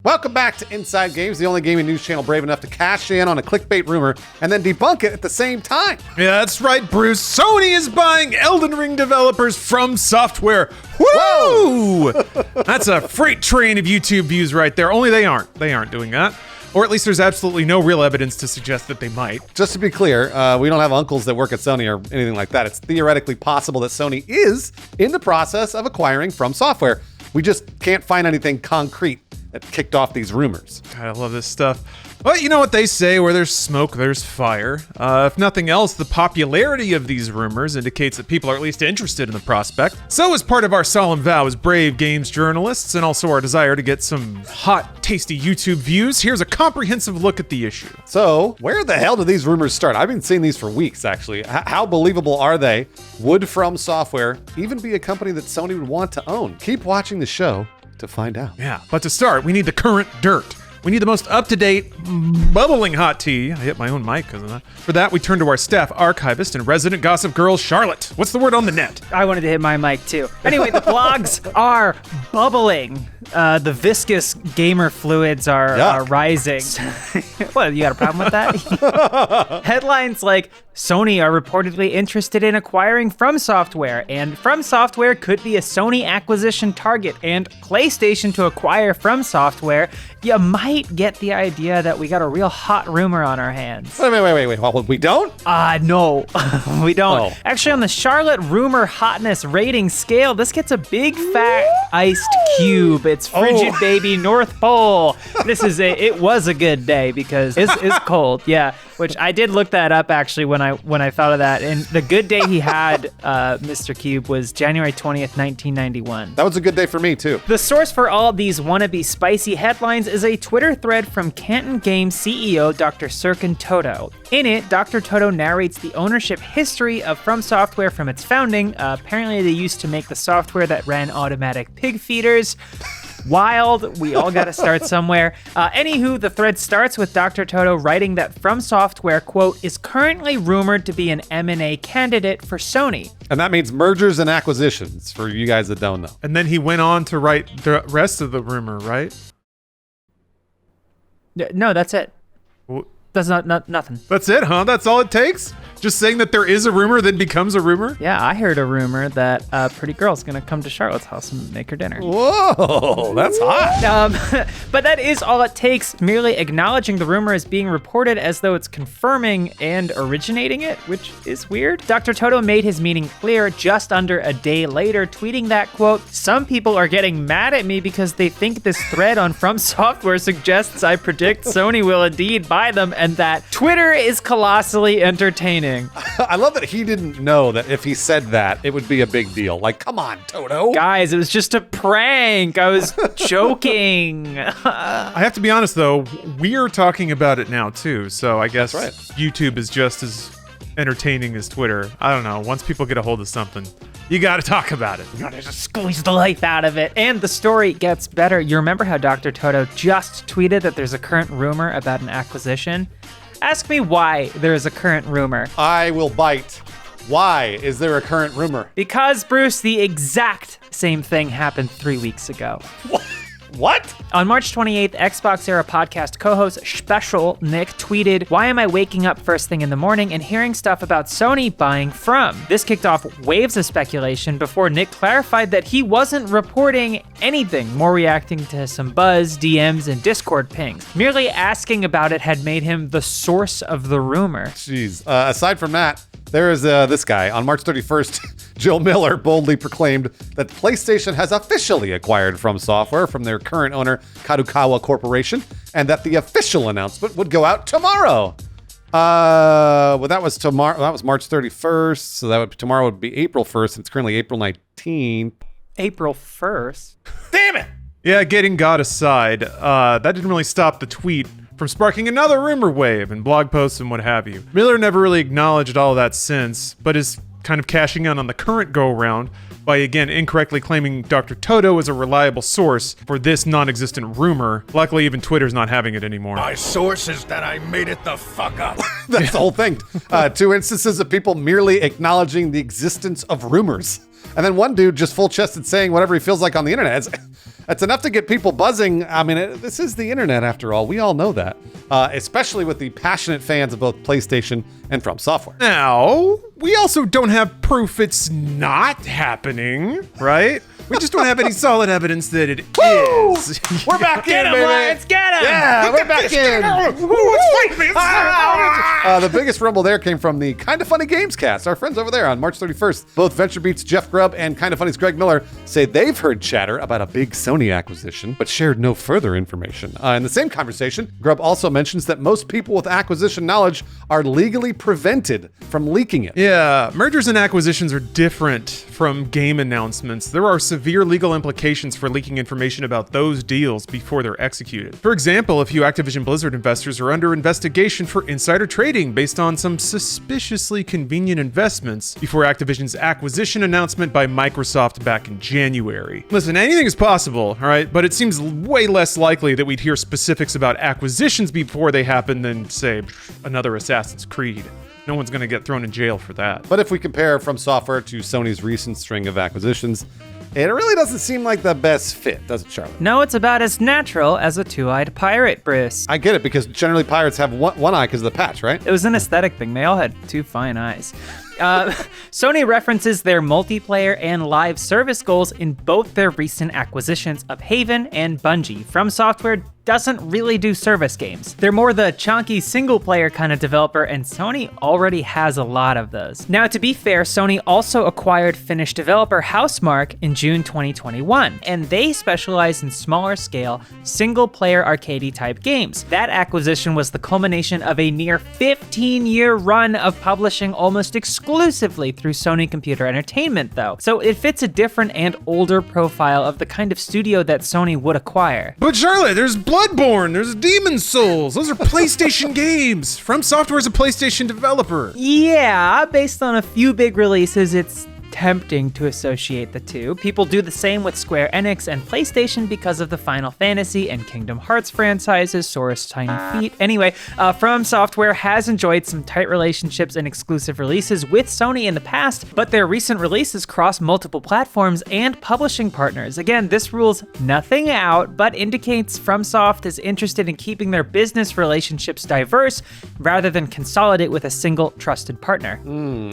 Welcome back to Inside Games, the only gaming news channel brave enough to cash in on a clickbait rumor and then debunk it at the same time. Yeah, that's right, Bruce. Sony is buying Elden Ring developers FromSoftware. Woo! That's a freight train of YouTube views right there. Only they aren't. They aren't doing that. Or at least there's absolutely no real evidence to suggest that they might. Just to be clear, we don't have uncles that work at Sony or anything like that. It's theoretically possible that Sony is in the process of acquiring FromSoftware. We just can't find anything concrete that kicked off these rumors. God, I love this stuff. Well, you know what they say, where there's smoke, there's fire. If nothing else, the popularity of these rumors indicates that people are at least interested in the prospect. So as part of our solemn vow as brave games journalists, and also our desire to get some hot, tasty YouTube views, here's a comprehensive look at the issue. So, where the hell do these rumors start? I've been seeing these for weeks, actually. How believable are they? Would FromSoftware even be a company that Sony would want to own? Keep watching the show to find out. Yeah, but to start, we need the current dirt. We need the most up-to-date, bubbling hot tea. I hit my own mic because of that. For that, we turn to our staff archivist and resident gossip girl, Charlotte. What's the word on the net? I wanted to hit my mic too. Anyway, the blogs are bubbling. The viscous gamer fluids are rising. What, you got a problem with that? Headlines like, Sony are reportedly interested in acquiring FromSoftware, and FromSoftware could be a Sony acquisition target, and PlayStation to acquire FromSoftware. You might get the idea that we got a real hot rumor on our hands. Wait. Well, we don't? No, we don't. Oh. Actually, on the Charlotte rumor hotness rating scale, this gets a big fat iced cube. It's frigid baby North Pole. It was a good day because it's cold. Yeah, which I did look that up actually when I thought of that. And the good day he had, Mr. Cube, was January 20th, 1991. That was a good day for me too. The source for all these wannabe spicy headlines is a Twitter thread from Canton Games CEO Dr. Serkan Toto. In it, Dr. Toto narrates the ownership history of FromSoftware from its founding. Apparently they used to make the software that ran automatic pig feeders. Wild, we all gotta start somewhere. Anywho, the thread starts with Dr. Toto writing that FromSoftware, quote, is currently rumored to be an M&A candidate for Sony. And that means mergers and acquisitions, for you guys that don't know. And then he went on to write the rest of the rumor, right? No, that's it. That's not nothing. That's it, huh? That's all it takes? Just saying that there is a rumor then becomes a rumor? Yeah, I heard a rumor that a pretty girl's gonna come to Charlotte's house and make her dinner. Whoa, that's hot. But that is all it takes, merely acknowledging the rumor as being reported as though it's confirming and originating it, which is weird. Dr. Toto made his meaning clear just under a day later, tweeting that, quote, some people are getting mad at me because they think this thread on FromSoftware suggests I predict Sony will indeed buy them and that Twitter is colossally entertaining. I love that he didn't know that if he said that, it would be a big deal. Like, come on, Toto. Guys, it was just a prank. I was joking. I have to be honest, though, we're talking about it now, too. So I guess YouTube is just as entertaining as Twitter. I don't know. Once people get a hold of something, you got to talk about it. You got to just squeeze the life out of it. And the story gets better. You remember how Dr. Toto just tweeted that there's a current rumor about an acquisition? Ask me why there is a current rumor. I will bite. Why is there a current rumor? Because, Bruce, the exact same thing happened 3 weeks ago. What? On March 28th, Xbox Era podcast co-host Special Nick tweeted, why am I waking up first thing in the morning and hearing stuff about Sony buying From? This kicked off waves of speculation before Nick clarified that he wasn't reporting anything, more reacting to some buzz, DMs, and Discord pings. Merely asking about it had made him the source of the rumor. Jeez. Aside from that, there is this guy. On March 31st, Jill Miller boldly proclaimed that PlayStation has officially acquired FromSoftware from their current owner, Kadokawa Corporation, and that the official announcement would go out tomorrow. Well, that was tomorrow. That was March 31st, so tomorrow would be April 1st, and it's currently April 19th. April 1st? Damn it! Yeah, getting God aside, that didn't really stop the tweet from sparking another rumor wave and blog posts and what have you. Miller never really acknowledged all of that since, but is kind of cashing in on the current go-around by again incorrectly claiming Dr. Toto is a reliable source for this non-existent rumor. Luckily, even Twitter's not having it anymore. My source is that I made it the fuck up. That's the whole thing. 2 instances of people merely acknowledging the existence of rumors. And then one dude just full-chested saying whatever he feels like on the internet. It's enough to get people buzzing. I mean, this is the internet after all. We all know that, especially with the passionate fans of both PlayStation and FromSoftware. Now, we also don't have proof it's not happening, right? We just don't have any solid evidence that it is. We're back Get in, him, baby. Lions, get him! Yeah, we're back in. The biggest rumble there came from the Kinda Funny Games cast. Our friends over there on March 31st. Both VentureBeat's Jeff Grubb and Kinda Funny's Greg Miller say they've heard chatter about a big Sony acquisition, but shared no further information. In the same conversation, Grubb also mentions that most people with acquisition knowledge are legally prevented from leaking it. Yeah, mergers and acquisitions are different from game announcements. There are severe legal implications for leaking information about those deals before they're executed. For example, a few Activision Blizzard investors are under investigation for insider trading based on some suspiciously convenient investments before Activision's acquisition announcement by Microsoft back in January. Listen, anything is possible, all right, but it seems way less likely that we'd hear specifics about acquisitions before they happen than, say, another Assassin's Creed. No one's going to get thrown in jail for that. But if we compare FromSoftware to Sony's recent string of acquisitions, it really doesn't seem like the best fit, does it, Charlotte? No, it's about as natural as a two-eyed pirate, Bruce. I get it, because generally pirates have one eye because of the patch, right? It was an aesthetic thing. They all had two fine eyes. Sony references their multiplayer and live service goals in both their recent acquisitions of Haven and Bungie. FromSoftware doesn't really do service games. They're more the chunky single-player kind of developer, and Sony already has a lot of those. Now, to be fair, Sony also acquired Finnish developer Housemarque in June 2021, and they specialize in smaller-scale, single-player arcade-type games. That acquisition was the culmination of a near 15-year run of publishing almost exclusively through Sony Computer Entertainment, though. So it fits a different and older profile of the kind of studio that Sony would acquire. But Charlotte, there's Bloodborne, there's Demon's Souls. Those are PlayStation games. FromSoftware is a PlayStation developer. Yeah, based on a few big releases, it's tempting to associate the two. People do the same with Square Enix and PlayStation because of the Final Fantasy and Kingdom Hearts franchises, Sora's Tiny Feet. Anyway, FromSoftware has enjoyed some tight relationships and exclusive releases with Sony in the past, but their recent releases cross multiple platforms and publishing partners. Again, this rules nothing out, but indicates FromSoft is interested in keeping their business relationships diverse rather than consolidate with a single trusted partner.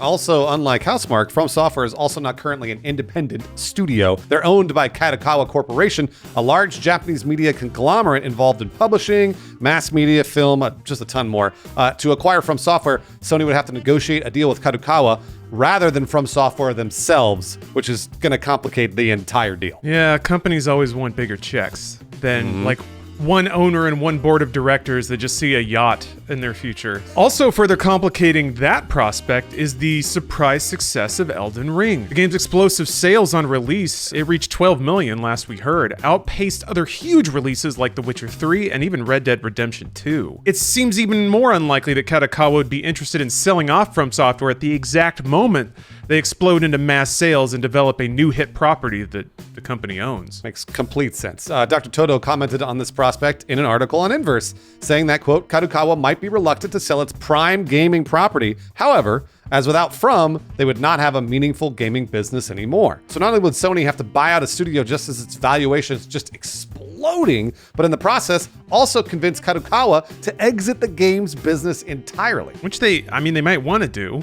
Also, unlike Housemarque, FromSoftware is also not currently an independent studio. They're owned by Kadokawa Corporation, a large Japanese media conglomerate involved in publishing, mass media, film, just a ton more. To acquire FromSoftware, Sony would have to negotiate a deal with Kadokawa rather than FromSoftware themselves, which is going to complicate the entire deal. Yeah, companies always want bigger checks than like one owner and one board of directors that just see a yacht in their future. Also further complicating that prospect is the surprise success of Elden Ring. The game's explosive sales on release, it reached 12 million last we heard, outpaced other huge releases like The Witcher 3 and even Red Dead Redemption 2. It seems even more unlikely that Kadokawa would be interested in selling off FromSoftware at the exact moment they explode into mass sales and develop a new hit property that the company owns. Makes complete sense. Dr. Toto commented on this prospect in an article on Inverse, saying that, quote, Kadokawa might be reluctant to sell its prime gaming property. However, as without From, they would not have a meaningful gaming business anymore. So not only would Sony have to buy out a studio just as its valuation is just exploding, but in the process, also convince Kadokawa to exit the games business entirely. Which they might want to do.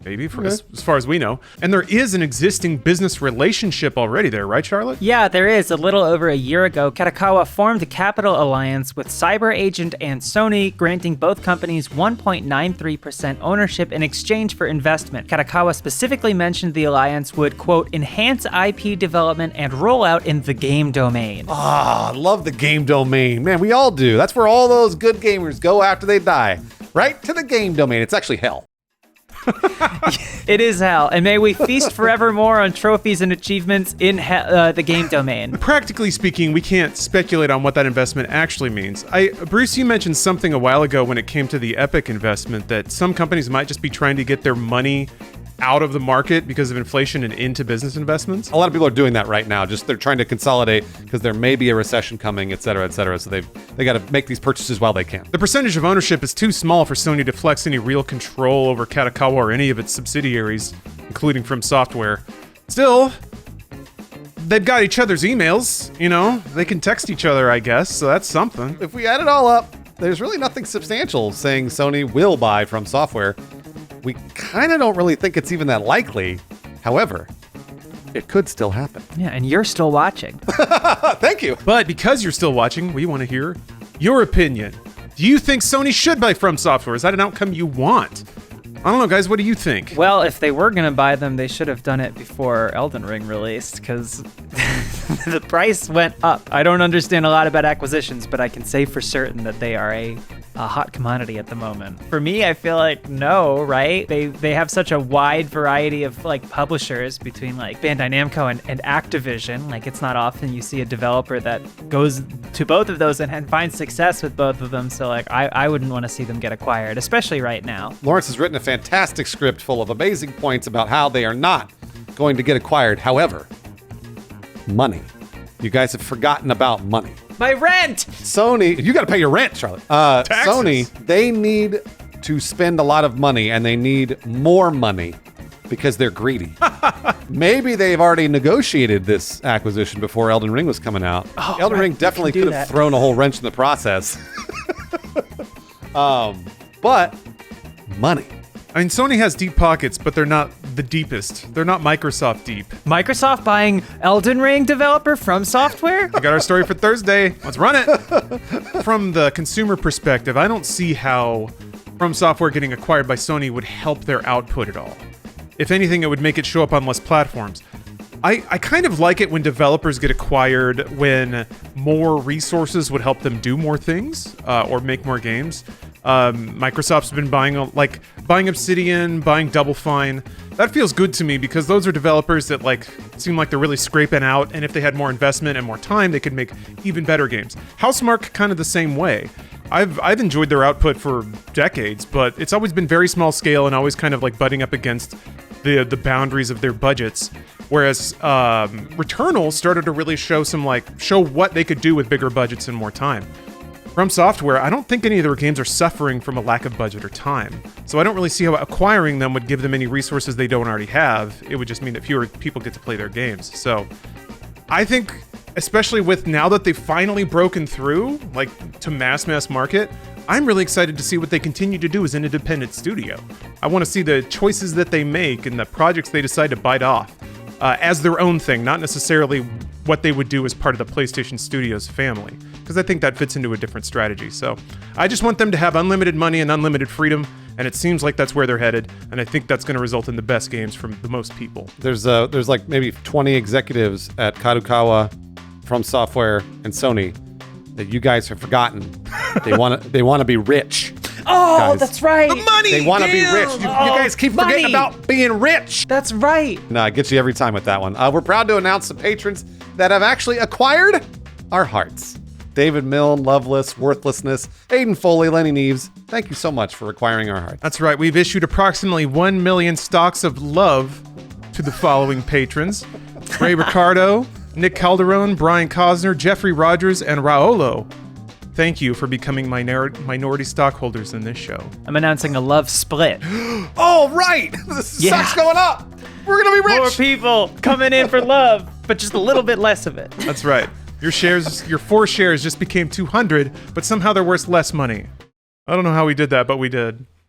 Maybe, as far as we know. And there is an existing business relationship already there, right, Charlotte? Yeah, there is. A little over a year ago, Kadokawa formed a capital alliance with CyberAgent and Sony, granting both companies 1.93% ownership in exchange for investment. Kadokawa specifically mentioned the alliance would, quote, enhance IP development and rollout in the game domain. I love the game domain. Man, we all do. That's where all those good gamers go after they die. Right to the game domain. It's actually hell. It is hell, and may we feast forevermore on trophies and achievements in the game domain. Practically speaking, we can't speculate on what that investment actually means. Bruce, you mentioned something a while ago when it came to the Epic investment that some companies might just be trying to get their money out of the market because of inflation and into business investments. A lot of people are doing that right now. Just they're trying to consolidate because there may be a recession coming, et cetera, et cetera. So they got to make these purchases while they can. The percentage of ownership is too small for Sony to flex any real control over Kadokawa or any of its subsidiaries, including FromSoftware. Still, they've got each other's emails, you know? They can text each other, I guess, so that's something. If we add it all up, there's really nothing substantial saying Sony will buy FromSoftware. We kind of don't really think it's even that likely. However, it could still happen. Yeah, and you're still watching. Thank you. But because you're still watching, we want to hear your opinion. Do you think Sony should buy FromSoftware? Is that an outcome you want? I don't know, guys. What do you think? Well, if they were going to buy them, they should have done it before Elden Ring released, because the price went up. I don't understand a lot about acquisitions, but I can say for certain that they are a hot commodity at the moment. For me, I feel like no, right? They have such a wide variety of like publishers between like Bandai Namco and Activision. Like, it's not often you see a developer that goes to both of those and finds success with both of them. So like, I wouldn't want to see them get acquired, especially right now. Lawrence has written a fantastic script full of amazing points about how they are not going to get acquired. However, money. You guys have forgotten about money. My rent! Sony, you got to pay your rent, Charlotte. Sony, they need to spend a lot of money, and they need more money because they're greedy. Maybe they've already negotiated this acquisition before Elden Ring was coming out. Elden Ring definitely could have thrown a whole wrench in the process. But money. I mean, Sony has deep pockets, but they're not the deepest. They're not Microsoft deep. Microsoft buying Elden Ring developer FromSoftware? We got our story for Thursday. Let's run it. From the consumer perspective, I don't see how FromSoftware getting acquired by Sony would help their output at all. If anything, it would make it show up on less platforms. I kind of like it when developers get acquired when more resources would help them do more things or make more games. Microsoft's been buying Obsidian, buying Double Fine. That feels good to me because those are developers that like seem like they're really scraping out, and if they had more investment and more time, they could make even better games. Housemarque kind of the same way. I've enjoyed their output for decades, but it's always been very small scale and always kind of like butting up against the boundaries of their budgets. Whereas Returnal started to really show what they could do with bigger budgets and more time. FromSoftware, I don't think any of their games are suffering from a lack of budget or time. So I don't really see how acquiring them would give them any resources they don't already have. It would just mean that fewer people get to play their games. So I think, especially with now that they've finally broken through, like to mass market, I'm really excited to see what they continue to do as an independent studio. I want to see the choices that they make and the projects they decide to bite off as their own thing, not necessarily what they would do as part of the PlayStation Studios family, because I think that fits into a different strategy. So I just want them to have unlimited money and unlimited freedom, and it seems like that's where they're headed, and I think that's going to result in the best games from the most people. There's like maybe 20 executives at Kadokawa, FromSoftware, and Sony that you guys have forgotten. They want to be rich. Oh, guys. That's right. The money! They want to be rich. You guys keep forgetting about being rich. That's right. No, I get you every time with that one. We're proud to announce some patrons that have actually acquired our hearts. David Milne, Loveless, Worthlessness, Aiden Foley, Lenny Neves, thank you so much for acquiring our hearts. That's right. We've issued approximately 1 million stocks of love to the following patrons: Ray Ricardo, Nick Calderon, Brian Cosner, Jeffrey Rogers, and Raolo. Thank you for becoming minority stockholders in this show. I'm announcing a love split. Oh, right! The stock's going up! We're gonna be rich! More people coming in for love, but just a little bit less of it. That's right. Your 4 shares just became 200, but somehow they're worth less money. I don't know how we did that, but we did.